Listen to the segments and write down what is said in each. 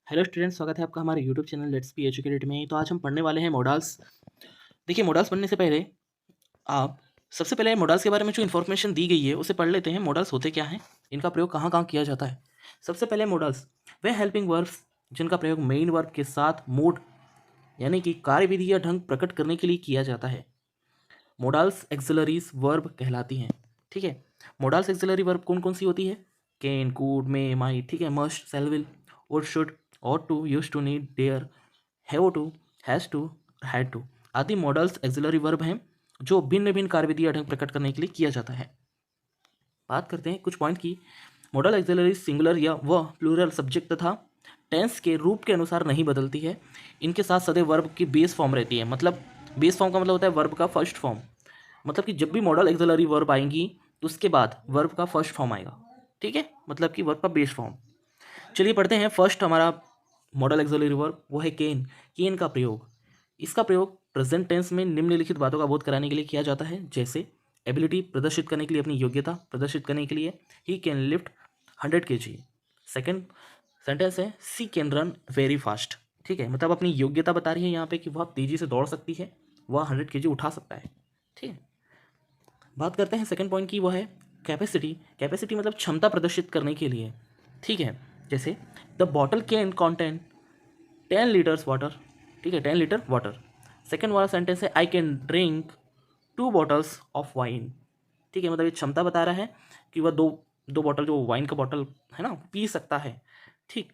Hello students, स्वागत है आपका हमारे YouTube channel let's be educated में। तो आज हम पढ़ने वाले हैं मॉडल्स। देखिए, मॉडल्स पढ़ने से पहले आप सबसे पहले मॉडल्स के बारे में जो इन्फॉर्मेशन दी गई है उसे पढ़ लेते हैं। मॉडल्स होते क्या हैं, इनका प्रयोग कहाँ कहाँ किया जाता है। सबसे पहले मॉडल्स वे हेल्पिंग वर्ब्स जिनका प्रयोग मेन वर्ब के साथ मोड यानी कि कार्यविधि या ढंग प्रकट करने के लिए किया जाता है। मॉडल्स एक्सिलरीज वर्ब कहलाती हैं। ठीक है, मॉडल्स एक्सिलरी वर्ब कौन कौन सी होती है? कैन, कुड, मे, माइट, ठीक है, must, shall, will, would, should, ought to, used to, need, dare, have to, has to, had to आदि मॉडल्स एक्सिलरी वर्ब हैं जो भिन्न भिन्न कार्यविधि या ढंग प्रकट करने के लिए किया जाता है। बात करते हैं कुछ पॉइंट की। मॉडल एक्सिलरी सिंगुलर या वह प्लूरल सब्जेक्ट तथा टेंस के रूप के अनुसार नहीं बदलती है। इनके साथ सदैव वर्ब की बेस फॉर्म रहती है। मतलब बेस फॉर्म का मतलब होता है वर्ब का फर्स्ट फॉर्म। मतलब कि जब भी मॉडल एक्सिलरी वर्ब आएंगी तो उसके बाद वर्ब का फर्स्ट फॉर्म आएगा। ठीक है, मतलब कि वर्ब का बेस फॉर्म। चलिए पढ़ते हैं। फर्स्ट हमारा मॉडल एक्सिलरी वर्ब वो है केन। केन का प्रयोग, इसका प्रयोग प्रेजेंट टेंस में निम्नलिखित बातों का बोध कराने के लिए किया जाता है, जैसे एबिलिटी प्रदर्शित करने के लिए, अपनी योग्यता प्रदर्शित करने के लिए। He can lift 100 kg। Second sentence है सी कैन रन वेरी फास्ट। ठीक है, मतलब अपनी योग्यता बता रही है यहाँ पे कि वह तेजी से दौड़ सकती है, वह 100 kg उठा सकता है। ठीक है, बात करते हैं सेकेंड पॉइंट की, वह है कैपेसिटी। कैपेसिटी मतलब क्षमता प्रदर्शित करने के लिए। ठीक है, जैसे the bottle can contain 10 litres water. ठीक है, 10 लीटर वाटर। सेकेंड वाला सेंटेंस है I can drink 2 bottles of wine. ठीक है, मतलब ये क्षमता बता रहा है कि वह दो दो बॉटल जो वाइन का बॉटल है ना पी सकता है। ठीक,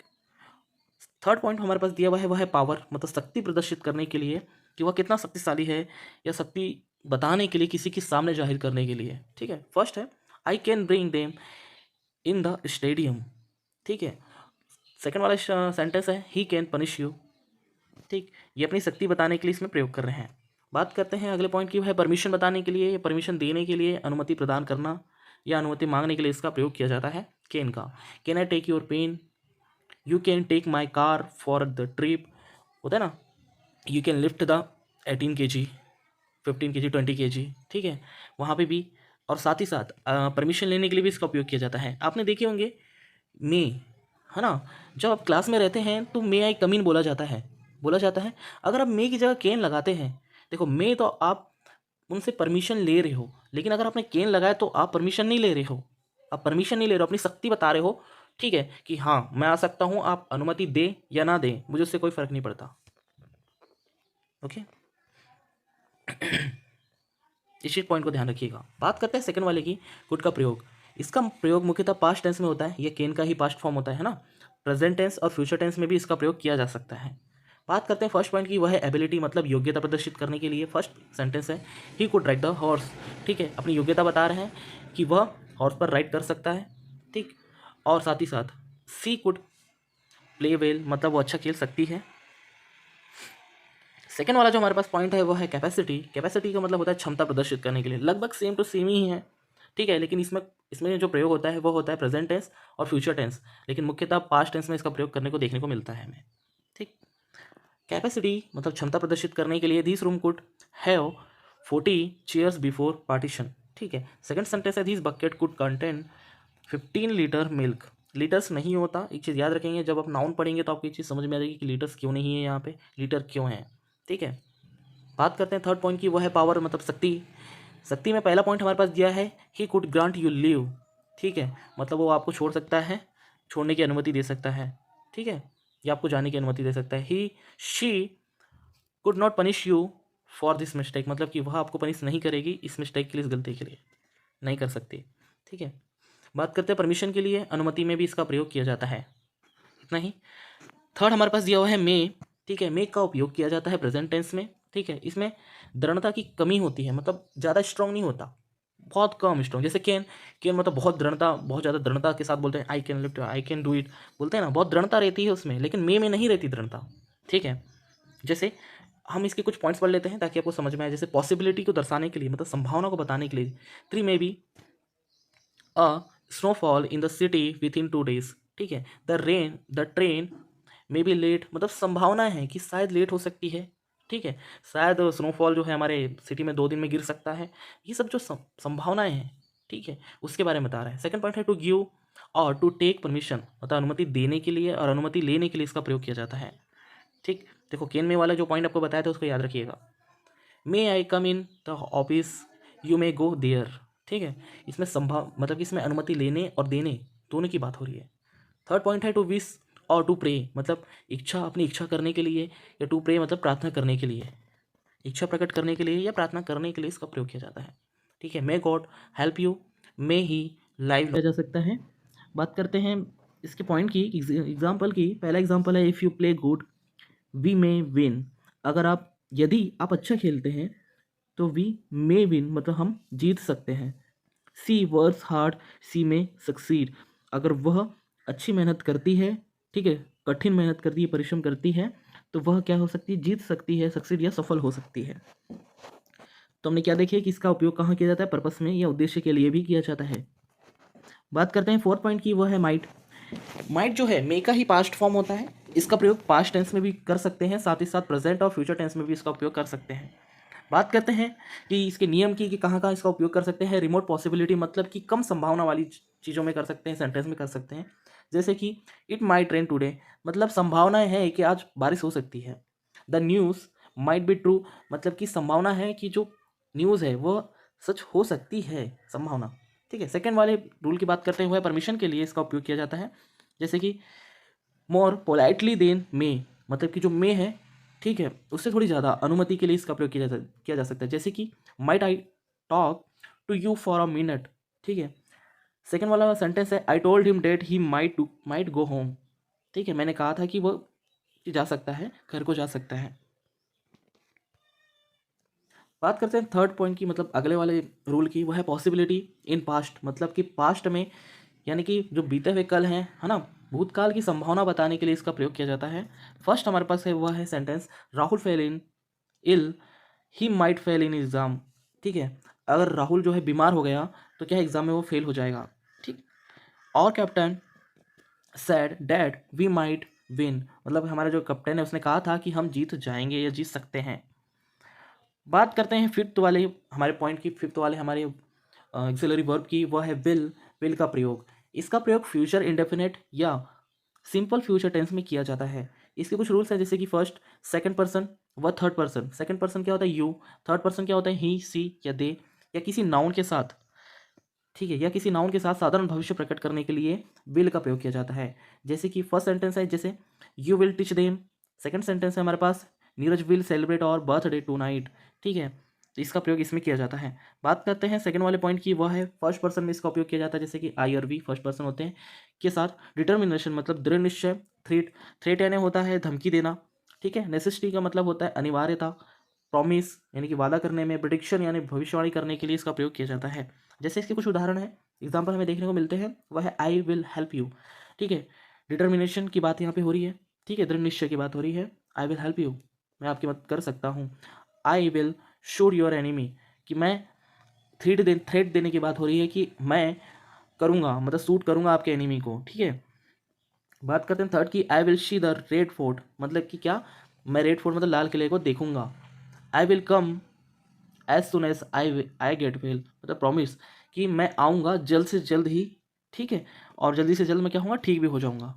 थर्ड पॉइंट हमारे पास दिया हुआ है वह है पावर, मतलब शक्ति प्रदर्शित करने के लिए कि वह कितना शक्तिशाली है, या शक्ति बताने के लिए, किसी के सामने जाहिर करने के लिए। ठीक है, फर्स्ट है I can bring them in the stadium. ठीक है, सेकेंड वाला सेंटेंस है ही कैन पनिश यू। ठीक, ये अपनी शक्ति बताने के लिए इसमें प्रयोग कर रहे हैं। बात करते हैं अगले पॉइंट की, वह है परमिशन बताने के लिए या परमिशन देने के लिए, अनुमति प्रदान करना या अनुमति मांगने के लिए इसका प्रयोग किया जाता है कैन का। Can I take your pen, you can take my car for the trip, होता है ना। You can lift the 18 kg, 15 kg, 20 kg। ठीक है, वहाँ पे भी। और साथ ही साथ परमिशन लेने के लिए भी इसका उपयोग किया जाता है। आपने देखे होंगे मे, है ना, जब आप क्लास में रहते हैं तो मे आई कम इन बोला जाता है। अगर आप मे की जगह कैन लगाते हैं, देखो मे तो आप उनसे परमिशन ले रहे हो, लेकिन अगर आपने कैन लगाया तो आप परमिशन नहीं ले रहे हो। आप परमिशन नहीं ले रहे हो, अपनी शक्ति बता रहे हो। ठीक है, कि हाँ मैं आ सकता हूँ, आप अनुमति दे या ना दें मुझे उससे कोई फर्क नहीं पड़ता। ओके, इस पॉइंट को ध्यान रखिएगा। बात करते हैं सेकंड वाले की, कुड का प्रयोग। इसका प्रयोग मुख्यतः पास्ट टेंस में होता है, यह कैन का ही पास्ट फॉर्म होता है ना। प्रेजेंट टेंस और फ्यूचर टेंस में भी इसका प्रयोग किया जा सकता है। बात करते हैं फर्स्ट पॉइंट की, वह है एबिलिटी, मतलब योग्यता प्रदर्शित करने के लिए। फर्स्ट सेंटेंस है he could ride the horse. ठीक है, अपनी योग्यता बता रहे हैं कि वह हॉर्स पर राइड कर सकता है। ठीक, और साथ ही साथ सी कुड प्ले वेल, मतलब वो अच्छा खेल सकती है। सेकेंड वाला जो हमारे पास पॉइंट है वो है कैपेसिटी। कैपेसिटी का मतलब होता है क्षमता प्रदर्शित करने के लिए। लगभग सेम टू सेम ही है। ठीक है, लेकिन इसमें इसमें जो प्रयोग होता है वो होता है प्रेजेंट टेंस और फ्यूचर टेंस, लेकिन मुख्यतः पास्ट टेंस में इसका प्रयोग करने को देखने को मिलता है हमें। ठीक, कैपेसिटी मतलब क्षमता प्रदर्शित करने के लिए this room could have 40 chairs before partition. ठीक है, सेकंड सेंटेंस है this bucket could contain 15 litre milk. Litres नहीं होता, एक चीज़ याद रखेंगे, जब आप नाउन पढ़ेंगे तो आपको एक चीज़ समझ में आ जाएगी कि लीटर्स क्यों नहीं है, यहाँ पे लीटर क्यों है। ठीक है, बात करते हैं थर्ड पॉइंट की, वो है पावर, मतलब शक्ति। शक्ति में पहला पॉइंट हमारे पास दिया है he could grant you leave. ठीक है, मतलब वो आपको छोड़ सकता है, छोड़ने की अनुमति दे सकता है। ठीक है, या आपको जाने की अनुमति दे सकता है। He she could not punish you for this mistake, मतलब कि वह आपको पनिश नहीं करेगी इस मिस्टेक के लिए, इस गलती के लिए नहीं कर सकती। ठीक है, बात करते हैं परमिशन के लिए, अनुमति में भी इसका प्रयोग किया जाता है। इतना ही। थर्ड हमारे पास दिया हुआ है मे। ठीक है, मे का उपयोग किया जाता है प्रेजेंट टेंस में। ठीक है, इसमें दृढ़ता की कमी होती है, मतलब ज़्यादा स्ट्रांग नहीं होता, बहुत कम स्ट्रांग। जैसे कैन, कैन मतलब बहुत दृढ़ता, बहुत ज़्यादा दृढ़ता के साथ बोलते हैं I can lift, I can do it, बोलते हैं ना, बहुत दृढ़ता रहती है उसमें, लेकिन मे में नहीं रहती दृढ़ता। ठीक है, जैसे हम इसके कुछ पॉइंट्स पढ़ लेते हैं ताकि आपको समझ में आए। जैसे पॉसिबिलिटी को दर्शाने के लिए, मतलब संभावना को बताने के लिए, 3 may be a snowfall in the city within 2 days। ठीक है, the train may be late, मतलब संभावना है कि शायद लेट हो सकती है। ठीक है, शायद स्नोफॉल जो है हमारे सिटी में 2 दिन में गिर सकता है। ये सब जो संभावनाएं हैं, ठीक है, उसके बारे में बता रहा है। सेकंड पॉइंट है टू गिव और टू टेक परमिशन मतलब अनुमति देने के लिए और अनुमति लेने के लिए इसका प्रयोग किया जाता है। ठीक, देखो कैन में वाला जो पॉइंट आपको बताया था उसको याद रखिएगा। May I come in the office, you may go there. ठीक है, इसमें संभव मतलब कि इसमें अनुमति लेने और देने दोनों की बात हो रही है। थर्ड पॉइंट है टू विश और टू प्रे, मतलब इच्छा, अपनी इच्छा करने के लिए, या टू प्रे मतलब प्रार्थना करने के लिए, इच्छा प्रकट करने के लिए या प्रार्थना करने के लिए इसका प्रयोग किया जाता है। ठीक है, may God help you, may he live किया जा सकता है। बात करते हैं इसके पॉइंट की, एग्जाम्पल की। पहला एग्जाम्पल है if you play good we may win. अगर आप, यदि आप अच्छा खेलते हैं तो वी मे विन मतलब हम जीत सकते हैं। सी वर्क्स हार्ड सी में सक्सीड, अगर वह अच्छी मेहनत करती है, ठीक है, कठिन मेहनत करती है, परिश्रम करती है, तो वह क्या हो सकती है, जीत सकती है, सक्सीड या सफल हो सकती है। तो हमने क्या देखिए कि इसका उपयोग कहाँ किया जाता है, पर्पस में या उद्देश्य के लिए भी किया जाता है। बात करते हैं फोर्थ पॉइंट की, वह है माइट। माइट जो है मे का ही पास्ट फॉर्म होता है, इसका प्रयोग पास्ट टेंस में भी कर सकते हैं, साथ ही साथ प्रेजेंट और फ्यूचर टेंस में भी इसका उपयोग कर सकते हैं। बात करते हैं कि इसके नियम की, कि कहाँ कहाँ इसका उपयोग कर सकते हैं। रिमोट पॉसिबिलिटी मतलब कि कम संभावना वाली चीज़ों में कर सकते हैं, सेंटेंस में कर सकते हैं। जैसे कि इट माइट रेन टुडे, मतलब संभावना है कि आज बारिश हो सकती है। The news might be true, मतलब कि संभावना है कि जो न्यूज़ है वह सच हो सकती है, संभावना। ठीक है, सेकेंड वाले रूल की बात करते हुए परमिशन के लिए इसका उपयोग किया जाता है। जैसे कि मोर पोलाइटली देन मे, मतलब कि जो मे है, ठीक है, उससे थोड़ी ज़्यादा अनुमति के लिए इसका प्रयोग किया जा सकता है। जैसे कि might I talk to you for a minute. ठीक है, सेकेंड वाला सेंटेंस है I told him that he might go home. ठीक है, मैंने कहा था कि वो जा सकता है, घर को जा सकता है। बात करते हैं थर्ड पॉइंट की, मतलब अगले वाले रूल की, वह है पॉसिबिलिटी इन पास्ट, मतलब कि पास्ट में यानी कि जो बीते हुए कल हैं, है ना, भूतकाल की संभावना बताने के लिए इसका प्रयोग किया जाता है। फर्स्ट हमारे पास है वह है sentence Rahul fell in ill he might fail in exam. ठीक है, अगर राहुल जो है बीमार हो गया तो क्या एग्ज़ाम में वो फेल हो जाएगा। ठीक, और captain said that we might win, मतलब हमारा जो कैप्टन है उसने कहा था कि हम जीत जाएंगे या जीत सकते हैं। बात करते हैं फिफ्थ वाले हमारे पॉइंट की, फिफ्थ वाले हमारे एक्सिलरी वर्ब की, वह है विल का प्रयोग। इसका प्रयोग फ्यूचर इंडेफिनेट या सिंपल फ्यूचर टेंस में किया जाता है। इसके कुछ रूल्स हैं, जैसे कि फर्स्ट सेकंड पर्सन व थर्ड पर्सन। सेकंड पर्सन क्या होता है, यू। थर्ड पर्सन क्या होता है, ही सी या दे, या किसी नाउन के साथ। ठीक है, या किसी नाउन के साथ साधारण भविष्य प्रकट करने के लिए विल का प्रयोग किया जाता है। जैसे कि फर्स्ट सेंटेंस है, जैसे you will teach them. Second sentence है हमारे पास नीरज विल सेलिब्रेट और बर्थडे टू नाइट। ठीक है, तो इसका प्रयोग इसमें किया जाता है। बात करते हैं सेकंड वाले पॉइंट की, वह है फर्स्ट पर्सन में इसका उपयोग किया जाता है, जैसे कि आई और वी फर्स्ट पर्सन होते हैं, के साथ डिटर्मिनेशन मतलब दृढ़ निश्चय, थ्रेट यानी होता है धमकी देना। ठीक है, नेसेसिटी का मतलब होता है अनिवार्यता, प्रॉमिस यानी कि वादा करने में, प्रेडिक्शन यानी भविष्यवाणी करने के लिए इसका प्रयोग किया जाता है। जैसे इसके कुछ उदाहरण हैं, एग्जाम्पल हमें देखने को मिलते हैं, वह है आई विल हेल्प यू। ठीक है, डिटर्मिनेशन की बात यहाँ पे हो रही है। ठीक है, दृढ़ निश्चय की बात हो रही है। आई विल हेल्प यू, मैं आपकी मदद कर सकता हूँ। I will shoot your enemy, कि मैं थ्रेट देने की बात हो रही है कि मैं करूँगा, मतलब शूट करूँगा आपके एनिमी को। ठीक है, बात करते हैं थर्ड की, I will see the red fort, मतलब कि क्या, मैं रेड फोर्ट मतलब लाल किले को देखूंगा। I will come as soon as I get well, मतलब प्रॉमिस कि मैं आऊँगा जल्द से जल्द ही। ठीक है, और जल्दी से जल्द मैं क्या होऊंगा, ठीक भी हो जाऊँगा,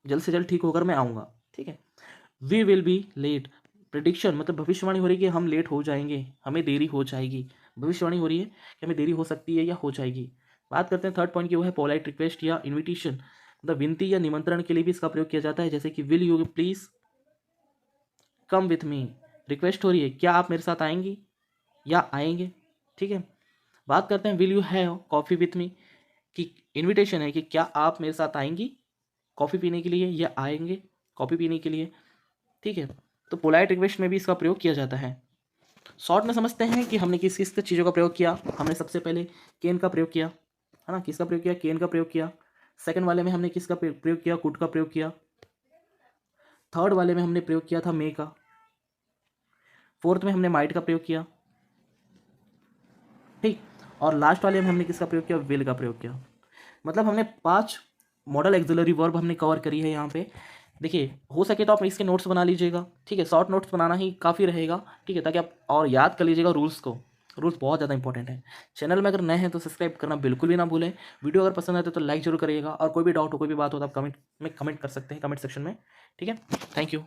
जल्द से जल्द ठीक होकर मैं आऊँगा। ठीक है, we will be late, prediction मतलब भविष्यवाणी हो रही है कि हम लेट हो जाएंगे, हमें देरी हो जाएगी। भविष्यवाणी हो रही है कि हमें देरी हो सकती है या हो जाएगी। बात करते हैं थर्ड पॉइंट की, वो है पोलाइट रिक्वेस्ट या इन्विटेशन, मतलब विनती या निमंत्रण के लिए भी इसका प्रयोग किया जाता है। जैसे कि will you please come with me, request हो रही है, क्या आप मेरे साथ आएंगी या आएंगे। ठीक है, बात करते हैं will you have coffee with me, कि इनविटेशन है कि क्या आप मेरे साथ आएंगी कॉफ़ी पीने के लिए या आएंगे कॉफ़ी पीने के लिए। ठीक है, तो पोलाइट रिक्वेस्ट में भी इसका प्रयोग किया जाता है। शॉर्ट में समझते हैं कि हमने किस किस चीज़ों का प्रयोग किया। हमने सबसे पहले केन का प्रयोग किया, है ना, किसका प्रयोग किया, केन का प्रयोग किया। सेकंड वाले में हमने किसका प्रयोग किया, कुड का प्रयोग किया। थर्ड वाले में हमने प्रयोग किया था मे का। फोर्थ में हमने माइट का प्रयोग किया। ठीक, और लास्ट वाले में हमने किसका प्रयोग किया, विल का प्रयोग किया। मतलब हमने 5 मॉडल एक्सिलरी वर्ब हमने कवर करी है यहाँ पे। देखिए, हो सके तो आप इसके नोट्स बना लीजिएगा। ठीक है, शॉर्ट नोट्स बनाना ही काफ़ी रहेगा। ठीक है, ताकि आप और याद कर लीजिएगा रूल्स को। रूल्स बहुत ज़्यादा इंपॉर्टेंट है। चैनल में अगर नए हैं तो सब्सक्राइब करना बिल्कुल भी ना भूलें। वीडियो अगर पसंद आए तो लाइक जरूर करिएगा, और कोई भी डाउट हो, कोई भी बात हो तो आप कमेंट में कमेंट कर सकते हैं, कमेंट सेक्शन में। ठीक है, थैंक यू।